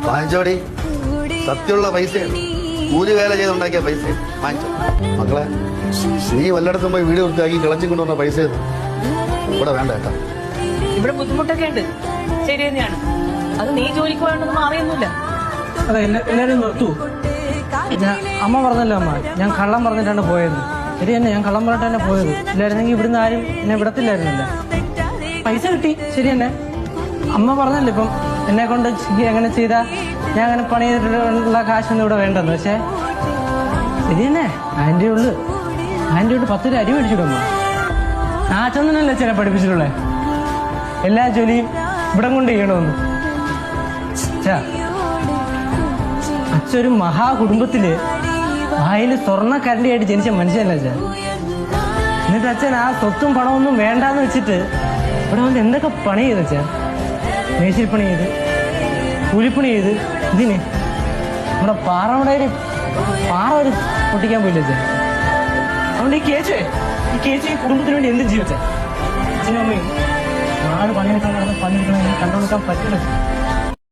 വാങ്ങിച്ചോടി, സത്യമുള്ള പൈസ കൂലി വേല ചെയ്തുണ്ടാക്കിയ പൈസ വാങ്ങിച്ചോ. മക്കളെ, നീ വല്ലയിടത്തും പോയി വീട് വൃത്തിയാക്കി കിളച്ചും കൊണ്ടുവന്ന പൈസ ഇവിടെ വേണ്ട കേട്ടോ. ഇവിടെ ബുദ്ധിമുട്ടൊക്കെ ഉണ്ട്, ശരി തന്നെയാണ്. അത് നീ ജോലിക്ക് പോയോണ്ടൊന്നും അറിയൊന്നുമില്ല. അതെ, എല്ലാരും നിർത്തൂ. അമ്മ പറഞ്ഞല്ലോ അമ്മ, ഞാൻ കള്ളം പറഞ്ഞിട്ടാണ് പോയത്. ശരി തന്നെ, ഞാൻ കള്ളം പറഞ്ഞിട്ട് തന്നെ പോയത്. ഇല്ലായിരുന്നെങ്കിൽ ഇവിടുന്ന് ആരും എന്നെ വിടത്തില്ലായിരുന്നില്ല. പൈസ കിട്ടി, ശരി തന്നെ. അമ്മ പറഞ്ഞല്ലോ ഇപ്പം എന്നെ കൊണ്ട് എങ്ങനെ ചെയ്താ ഞാൻ അങ്ങനെ പണി ചെയ്തിട്ടുള്ള കാശൊന്നും ഇവിടെ വേണ്ടെന്ന്. പക്ഷേ ശരി തന്നെ, ആൻ്റെ ഉള്ളു 10 രൂപ അരി മേടിച്ചിടുമ്പോ ആച്ചൊന്നിനല്ലേ ചില പഠിപ്പിച്ചിട്ടുള്ളേ. എല്ലാ ജോലിയും ഇവിടെ കൊണ്ട് ചെയ്യണമെന്ന്. അച്ഛൊരു മഹാകുടുംബത്തില് വായില് സ്വർണ്ണ കരണ്ടിയായിട്ട് ജനിച്ച മനുഷ്യനല്ല അച്ഛൻ. എന്നിട്ട് അച്ഛൻ ആ സ്വത്തും പണമൊന്നും വേണ്ടാന്ന് വെച്ചിട്ട് ഇവിടെ വന്ന് എന്തൊക്കെ പണി ചെയ്ത് അച്ഛൻ. മേശിരിപ്പണി ചെയ്ത്, കൂലിപ്പണി ചെയ്ത്, ഇതിന് നമ്മുടെ പാറമടയിൽ പാറ ഒരു പൊട്ടിക്കാൻ പോയില്ല അച്ഛൻ. അതുകൊണ്ട് ഈ കേച്ചു ഈ കുടുംബത്തിന് വേണ്ടി എന്ത് ജീവിച്ച അച്ഛനും അമ്മയും നാട് പണിയെടുക്കാൻ പണിയെടുക്കണമെങ്കിൽ കണ്ടുകൊടുക്കാൻ പറ്റില്ല.